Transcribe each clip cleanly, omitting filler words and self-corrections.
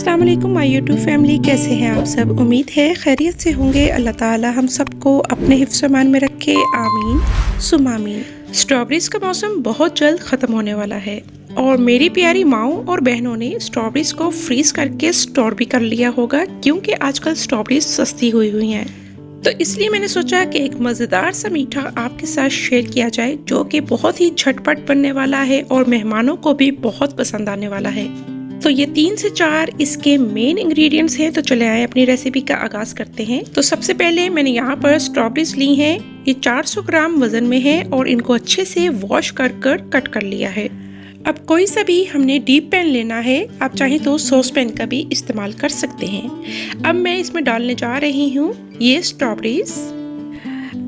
अस्सलाम वालेकुम my YouTube family, कैसे हैं आप सब। उम्मीद है खैरियत से होंगे। अल्लाह ताला हम सबको अपने हिफ्ज़ अमान में रखे, आमीन सुम आमीन। स्ट्रॉबेरीज़ का मौसम बहुत जल्द ख़त्म होने वाला है और मेरी प्यारी माओ और बहनों ने स्ट्रॉबेरीज़ को फ्रीज़ करके स्टोर भी कर लिया होगा, क्योंकि आजकल स्ट्रॉबेरीज़ सस्ती हुई हैं। तो इसलिए मैंने सोचा कि एक मज़ेदार सा मीठा आपके साथ शेयर किया जाए, जो कि बहुत ही झटपट बनने वाला है और मेहमानों को भी बहुत पसंद आने वाला है। तो ये 3 से 4 इसके मेन इंग्रेडिएंट्स हैं। तो चले आए अपनी रेसिपी का आगाज करते हैं। तो सबसे पहले मैंने यहाँ पर स्ट्रॉबेरीज ली हैं। ये 400 ग्राम वजन में है और इनको अच्छे से वॉश कर कट कर लिया है। अब कोई सा भी हमने डीप पैन लेना है, आप चाहें तो सॉस पैन का भी इस्तेमाल कर सकते हैं। अब मैं इसमें डालने जा रही हूँ ये स्ट्रॉबेरीज।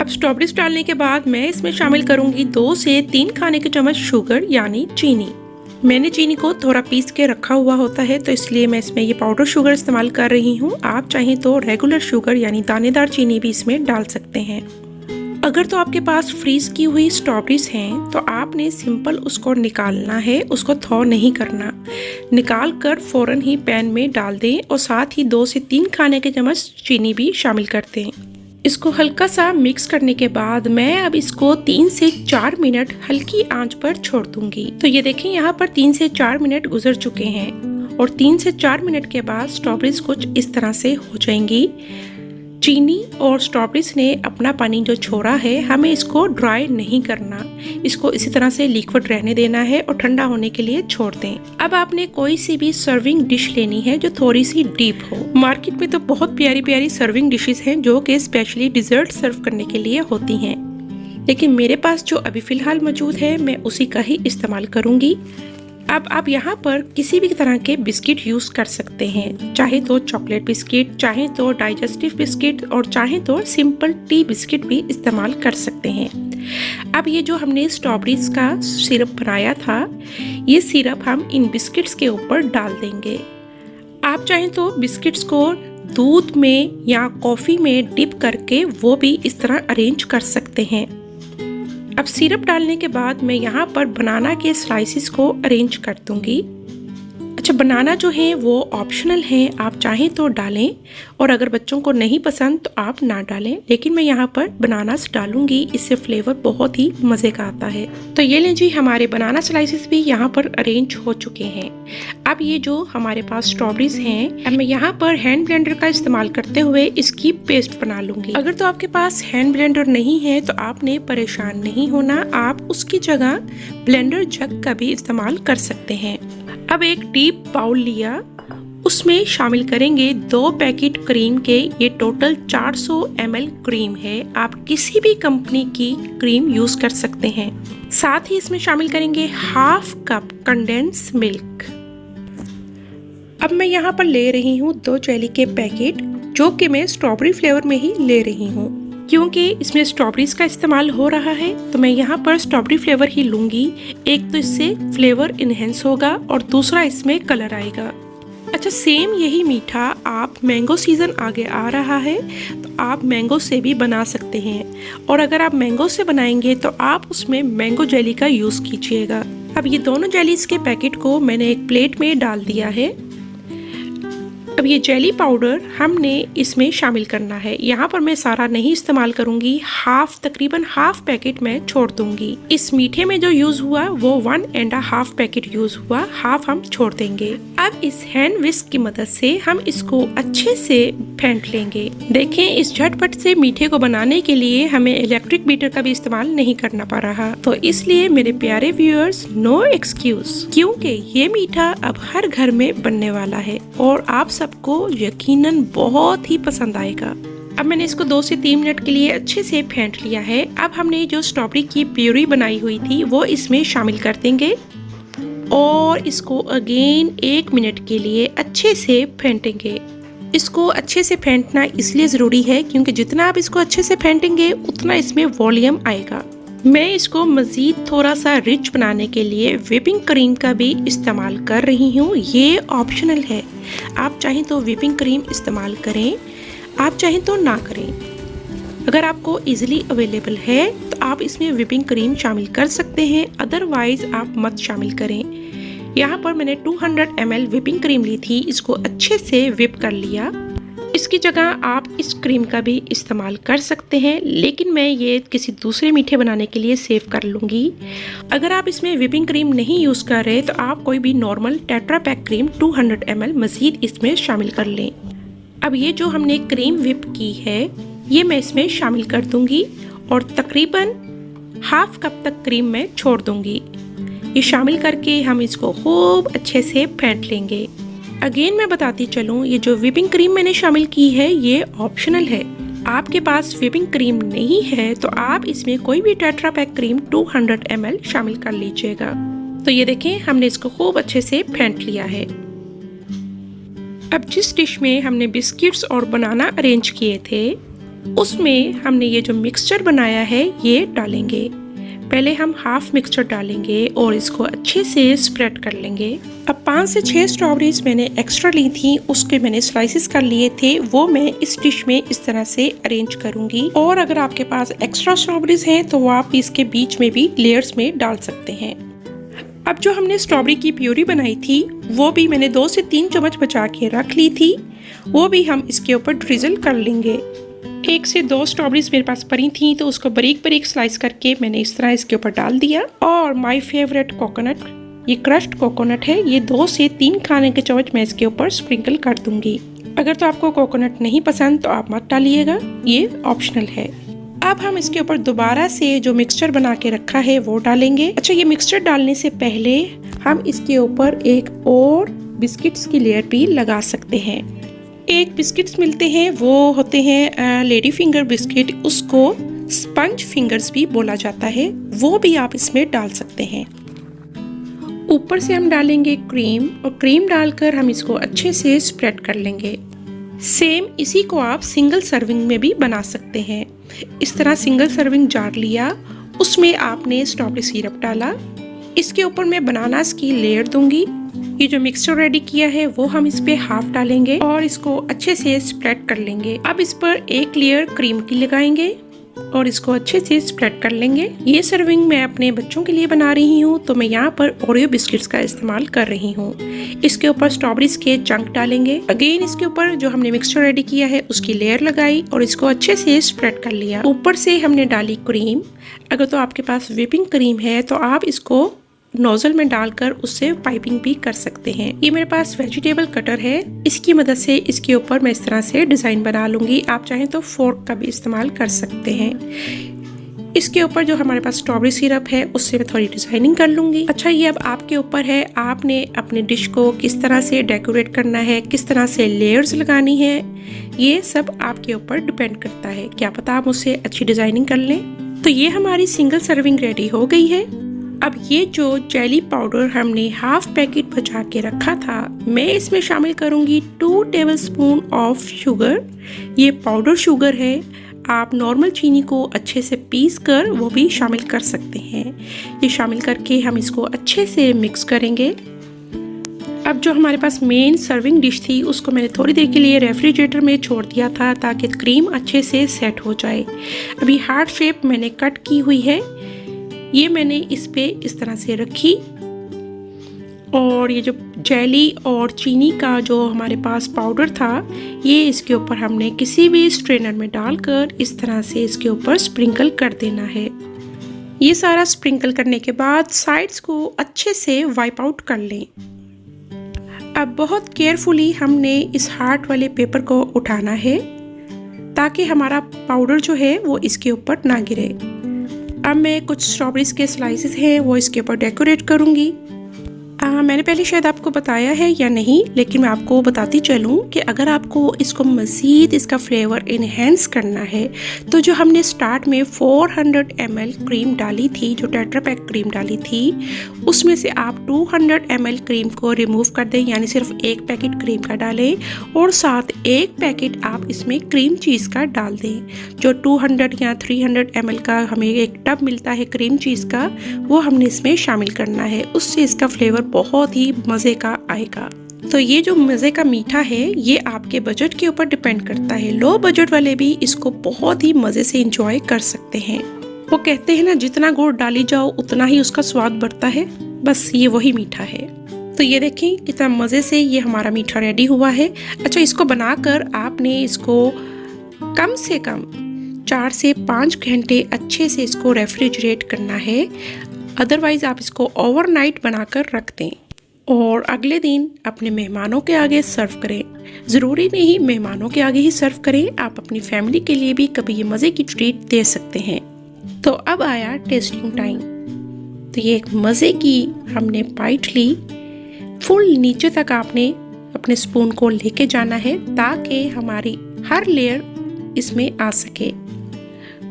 अब स्ट्रॉबेरीज डालने के बाद मैं इसमें शामिल करूंगी 2 से 3 खाने के चम्मच शुगर यानी चीनी। मैंने चीनी को थोड़ा पीस के रखा हुआ होता है, तो इसलिए मैं इसमें ये पाउडर शुगर इस्तेमाल कर रही हूँ। आप चाहें तो रेगुलर शुगर यानी दानेदार चीनी भी इसमें डाल सकते हैं। अगर तो आपके पास फ्रीज की हुई स्ट्रॉबेरीज हैं तो आपने सिंपल उसको निकालना है, उसको थॉ नहीं करना। निकाल कर फ़ौरन ही पैन में डाल दें और साथ ही 2 से 3 खाने के चम्मच चीनी भी शामिल कर दें। इसको हल्का सा मिक्स करने के बाद मैं अब इसको 3 से 4 मिनट हल्की आंच पर छोड़ दूंगी। तो ये देखें, यहाँ पर 3 से 4 मिनट गुजर चुके हैं और 3 से 4 मिनट के बाद स्ट्रॉबेरीज कुछ इस तरह से हो जाएंगी। चीनी और स्ट्रॉबेरीज ने अपना पानी जो छोड़ा है, हमें इसको ड्राई नहीं करना, इसको इसी तरह से लिक्विड रहने देना है और ठंडा होने के लिए छोड़ दें। अब आपने कोई सी भी सर्विंग डिश लेनी है जो थोड़ी सी डीप हो। मार्केट में तो बहुत प्यारी प्यारी सर्विंग डिशेस हैं जो कि स्पेशली डिजर्ट सर्व करने के लिए होती हैं, लेकिन मेरे पास जो अभी फिलहाल मौजूद है मैं उसी का ही इस्तेमाल करूंगी। अब आप यहाँ पर किसी भी तरह के बिस्किट यूज कर सकते हैं, चाहे तो चॉकलेट बिस्किट, चाहे तो डाइजेस्टिव बिस्किट और चाहे तो सिंपल टी बिस्किट भी इस्तेमाल कर सकते हैं। अब ये जो हमने स्ट्रॉबेरीज का सिरप बनाया था, ये सिरप हम इन बिस्किट्स के ऊपर डाल देंगे। आप चाहें तो बिस्किट्स को दूध में या कॉफी में डिप करके वो भी इस तरह अरेंज कर सकते हैं। अब सिरप डालने के बाद मैं यहाँ पर बनाना के स्लाइसिस को अरेंज कर दूंगी। अच्छा, बनाना जो है वो ऑप्शनल है, आप चाहें तो डालें और अगर बच्चों को नहीं पसंद तो आप ना डालें, लेकिन मैं यहाँ पर बनानास डालूंगी, इससे फ्लेवर बहुत ही मज़े का आता है। तो ये लें जी, हमारे बनाना स्लाइसिस भी यहाँ पर अरेंज हो चुके हैं। अब ये जो हमारे पास स्ट्रॉबेरीज हैं, अब मैं यहाँ पर हैंड ब्लेंडर का इस्तेमाल करते हुए इसकी पेस्ट बना लूंगी। अगर तो आपके पास हैंड ब्लेंडर नहीं है तो आपने परेशान नहीं होना, आप उसकी जगह ब्लेंडर जग का भी इस्तेमाल कर सकते हैं। अब एक डीप बाउल लिया, उसमें शामिल करेंगे 2 पैकेट क्रीम के। ये टोटल 400 ml क्रीम है, आप किसी भी कंपनी की क्रीम यूज कर सकते हैं। साथ ही इसमें शामिल करेंगे हाफ कप कंडेंस मिल्क। अब मैं यहाँ पर ले रही हूँ 2 जेली के पैकेट, जो कि मैं स्ट्रॉबेरी फ्लेवर में ही ले रही हूँ। क्योंकि इसमें स्ट्रॉबेरीज का इस्तेमाल हो रहा है तो मैं यहाँ पर स्ट्रॉबेरी फ्लेवर ही लूंगी। एक तो इससे फ्लेवर इनहेंस होगा और दूसरा इसमें कलर आएगा। अच्छा, सेम यही मीठा आप मैंगो सीजन आगे आ रहा है तो आप मैंगो से भी बना सकते हैं, और अगर आप मैंगो से बनाएंगे तो आप उसमें मैंगो जेली का यूज कीजिएगा। अब ये दोनों जेलीज के पैकेट को मैंने एक प्लेट में डाल दिया है। अब ये जेली पाउडर हमने इसमें शामिल करना है। यहाँ पर मैं सारा नहीं इस्तेमाल करूंगी, तकरीबन हाफ पैकेट मैं छोड़ दूंगी। इस मीठे में जो यूज हुआ वो 1.5 पैकेट यूज हुआ, हाफ हम छोड़ देंगे। अब इस हैंड विस्क की मदद से हम इसको अच्छे से फेंट लेंगे। देखें, इस झटपट से मीठे को बनाने के लिए हमें इलेक्ट्रिक बीटर का भी इस्तेमाल नहीं करना पड़ रहा, तो इसलिए मेरे प्यारे व्यूअर्स, नो एक्सक्यूज, क्योंकि ये मीठा अब हर घर में बनने वाला है और आप सबको यकीनन बहुत ही पसंद आएगा। अब मैंने इसको 2 से 3 मिनट के लिए अच्छे से फेंट लिया है। अब हमने जो स्ट्रॉबेरी की प्यूरी बनाई हुई थी वो इसमें शामिल कर देंगे और इसको अगेन 1 मिनट के लिए अच्छे से फेंटेंगे। इसको अच्छे से फेंटना इसलिए ज़रूरी है क्योंकि जितना आप इसको अच्छे से फेंटेंगे उतना इसमें वॉल्यूम आएगा। मैं इसको मज़ीद थोड़ा सा रिच बनाने के लिए व्हिपिंग क्रीम का भी इस्तेमाल कर रही हूँ। ये ऑप्शनल है, आप चाहें तो व्हिपिंग क्रीम इस्तेमाल करें, आप चाहें तो ना करें। अगर आपको इजीली अवेलेबल है तो आप इसमें व्हिपिंग क्रीम शामिल कर सकते हैं, अदरवाइज आप मत शामिल करें। यहाँ पर मैंने 200 ml व्हिपिंग क्रीम ली थी, इसको अच्छे से व्हिप कर लिया। इसकी जगह आप इस क्रीम का भी इस्तेमाल कर सकते हैं, लेकिन मैं ये किसी दूसरे मीठे बनाने के लिए सेव कर लूँगी। अगर आप इसमें व्हिपिंग क्रीम नहीं यूज़ कर रहे तो आप कोई भी normal tetra pack cream 200 ml मज़ीद इसमें शामिल कर लें। अब ये जो हमने क्रीम व्हिप की है ये मैं इसमें शामिल कर दूँगी और तकरीबन हाफ कप तक क्रीम मैं छोड़ दूँगी। ये शामिल करके हम इसको खूब अच्छे से फेंट लेंगे। अगेन मैं बताती चलूँ, ये जो व्हिपिंग क्रीम मैंने शामिल की है ये ऑप्शनल है। आपके पास व्हिपिंग क्रीम नहीं है तो आप इसमें कोई भी टेट्रा पैक क्रीम 200 ml शामिल कर लीजिएगा। तो ये देखें हमने इसको खूब अच्छे से फेंट लिया है। अब जिस डिश में हमने बिस्किट्स और बनाना अरेंज किए थे उसमें हमने ये जो मिक्सचर बनाया है ये डालेंगे। पहले हम हाफ मिक्सचर डालेंगे और इसको अच्छे से स्प्रेड कर लेंगे। अब 5 से 6 स्ट्रॉबेरीज मैंने एक्स्ट्रा ली थी, उसके मैंने स्लाइसेस कर लिए थे, वो मैं इस डिश में इस तरह से अरेंज करूंगी। और अगर आपके पास एक्स्ट्रा स्ट्रॉबेरीज हैं तो वो आप इसके बीच में भी लेयर्स में डाल सकते हैं। अब जो हमने स्ट्रॉबेरी की प्यूरी बनाई थी वो भी मैंने 2 से 3 चम्मच बचा के रख ली थी, वो भी हम इसके ऊपर ड्रिजल कर लेंगे। 1 से 2 स्ट्रॉबेरीज मेरे पास पड़ी थी तो उसको बारीक बारीक स्लाइस करके मैंने इस तरह इसके ऊपर डाल दिया। और माय फेवरेट कोकोनट, ये क्रश्ड कोकोनट है, ये 2 से 3 खाने के चम्मच मैं इसके ऊपर स्प्रिंकल कर दूंगी। अगर तो आपको कोकोनट नहीं पसंद तो आप मत डालिएगा, ये ऑप्शनल है। अब हम इसके ऊपर दोबारा से जो मिक्सचर बना के रखा है वो डालेंगे। अच्छा, ये मिक्सचर डालने से पहले हम इसके ऊपर एक और बिस्किट्स की लेयर भी लगा सकते हैं। एक बिस्किट्स मिलते हैं, वो होते हैं लेडी फिंगर बिस्किट, उसको स्पंज फिंगर्स भी बोला जाता है, वो भी आप इसमें डाल सकते हैं। ऊपर से हम डालेंगे क्रीम और क्रीम डालकर हम इसको अच्छे से स्प्रेड कर लेंगे। सेम इसी को आप सिंगल सर्विंग में भी बना सकते हैं। इस तरह सिंगल सर्विंग जार लिया, उसमें आपने स्ट्रॉबेरी सिरप डाला, इसके ऊपर मैं बनानास की लेयर दूंगी। ये जो मिक्सचर रेडी किया है वो हम इस पे हाफ डालेंगे और इसको अच्छे से स्प्रेड कर लेंगे। अब इस पर एक लेयर क्रीम की लगाएंगे और इसको अच्छे से स्प्रेड कर लेंगे। ये सर्विंग मैं अपने बच्चों के लिए बना रही हूँ तो मैं यहाँ पर ओरियो बिस्किट्स का इस्तेमाल कर रही हूँ। इसके ऊपर स्ट्रॉबेरीज के चंक डालेंगे। अगेन इसके ऊपर जो हमने मिक्सचर रेडी किया है उसकी लेयर लगाई और इसको अच्छे से स्प्रेड कर लिया। ऊपर से हमने डाली क्रीम। अगर तो आपके पास व्हिपिंग क्रीम है तो आप इसको नोजल में डालकर उससे पाइपिंग भी कर सकते हैं। ये मेरे पास वेजिटेबल कटर है, इसकी मदद से इसके ऊपर मैं इस तरह से डिजाइन बना लूंगी। आप चाहें तो फोर्क का भी इस्तेमाल कर सकते हैं। इसके ऊपर जो हमारे पास स्ट्रॉबेरी सिरप है उससे मैं थोड़ी डिजाइनिंग कर लूंगी। अच्छा, ये अब आपके ऊपर है, आपने अपने डिश को किस तरह से डेकोरेट करना है, किस तरह से लेयर्स लगानी है, ये सब आपके ऊपर डिपेंड करता है। क्या पता आप उससे अच्छी डिजाइनिंग कर लें। तो ये हमारी सिंगल सर्विंग रेडी हो गई है। अब ये जो जेली पाउडर हमने हाफ पैकेट बचा के रखा था मैं इसमें शामिल करूंगी 2 टेबलस्पून ऑफ शुगर। ये पाउडर शुगर है, आप नॉर्मल चीनी को अच्छे से पीस कर वो भी शामिल कर सकते हैं। ये शामिल करके हम इसको अच्छे से मिक्स करेंगे। अब जो हमारे पास मेन सर्विंग डिश थी उसको मैंने थोड़ी देर के लिए रेफ्रिजरेटर में छोड़ दिया था ताकि क्रीम अच्छे से सेट हो जाए। अभी हार्ट शेप मैंने कट की हुई है, ये मैंने इस पे इस तरह से रखी और ये जो जेली और चीनी का जो हमारे पास पाउडर था ये इसके ऊपर हमने किसी भी स्ट्रेनर में डालकर इस तरह से इसके ऊपर स्प्रिंकल कर देना है। ये सारा स्प्रिंकल करने के बाद साइड्स को अच्छे से वाइप आउट कर लें। अब बहुत केयरफुली हमने इस हार्ट वाले पेपर को उठाना है ताकि हमारा पाउडर जो है वो इसके ऊपर ना गिरे। अब मैं कुछ स्ट्रॉबेरीज के स्लाइसेस हैं वो इसके ऊपर डेकोरेट करूँगी। मैंने पहले शायद आपको बताया है या नहीं, लेकिन मैं आपको बताती चलूँ कि अगर आपको इसको मज़ीद इसका फ्लेवर इन्हेंस करना है तो जो हमने स्टार्ट में 400 ml क्रीम डाली थी, जो टेट्रा पैक क्रीम डाली थी, उसमें से आप 200 ml क्रीम को रिमूव कर दें, यानी सिर्फ एक पैकेट क्रीम का डालें और साथ एक पैकेट आप इसमें क्रीम चीज़ का डाल दें। जो 200 या 300 ml का हमें एक टब मिलता है क्रीम चीज़ का, वो हमने इसमें शामिल करना है, उससे इसका फ्लेवर बहुत ही मज़े का आएगा। तो ये जो मज़े का मीठा है ये आपके बजट के ऊपर डिपेंड करता है। लो बजट वाले भी इसको बहुत ही मज़े से एंजॉय कर सकते हैं। वो कहते हैं ना, जितना गुड़ डाली जाओ उतना ही उसका स्वाद बढ़ता है, बस ये वही मीठा है। तो ये देखें कितना मज़े से ये हमारा मीठा रेडी हुआ है। अच्छा, इसको बनाकर आपने इसको कम से कम 4 से 5 घंटे अच्छे से इसको रेफ्रिजरेट करना है, अदरवाइज़ आप इसको ओवरनाइट बनाकर रख दें और अगले दिन अपने मेहमानों के आगे सर्व करें। ज़रूरी नहीं मेहमानों के आगे ही सर्व करें, आप अपनी फैमिली के लिए भी कभी ये मज़े की ट्रीट दे सकते हैं। तो अब आया टेस्टिंग टाइम। तो ये एक मज़े की हमने बाइट ली, फुल नीचे तक आपने अपने स्पून को लेके जाना है ताकि हमारी हर लेयर इसमें आ सके।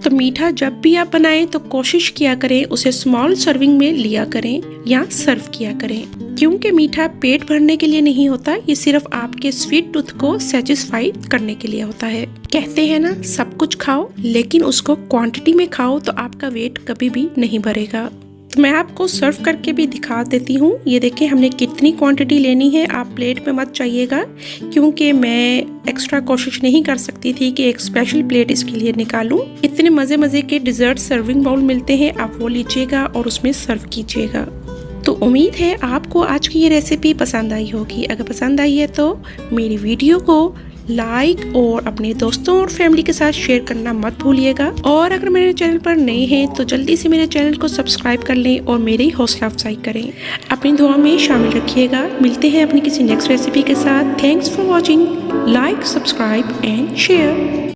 तो मीठा जब भी आप बनाएं तो कोशिश किया करें उसे स्मॉल सर्विंग में लिया करें या सर्व किया करें, क्योंकि मीठा पेट भरने के लिए नहीं होता, ये सिर्फ आपके स्वीट टूथ को सेटिस्फाई करने के लिए होता है। कहते हैं ना, सब कुछ खाओ लेकिन उसको क्वांटिटी में खाओ तो आपका वेट कभी भी नहीं भरेगा। तो मैं आपको सर्व करके भी दिखा देती हूँ। ये देखिए हमने कितनी क्वांटिटी लेनी है, आप प्लेट में मत चाहिएगा, क्योंकि मैं एक्स्ट्रा कोशिश नहीं कर सकती थी कि एक स्पेशल प्लेट इसके लिए निकालूं। इतने मज़े मज़े के डिज़र्ट सर्विंग बाउल मिलते हैं, आप वो लीजिएगा और उसमें सर्व कीजिएगा। तो उम्मीद है आपको आज की ये रेसिपी पसंद आई होगी। अगर पसंद आई है तो मेरी वीडियो को लाइक और अपने दोस्तों और फैमिली के साथ शेयर करना मत भूलिएगा। और अगर मेरे चैनल पर नए हैं तो जल्दी से मेरे चैनल को सब्सक्राइब कर लें और मेरी हौसला अफजाई करें। अपनी दुआ में शामिल रखिएगा। मिलते हैं अपनी किसी नेक्स्ट रेसिपी के साथ। Thanks for watching. Like, subscribe and share.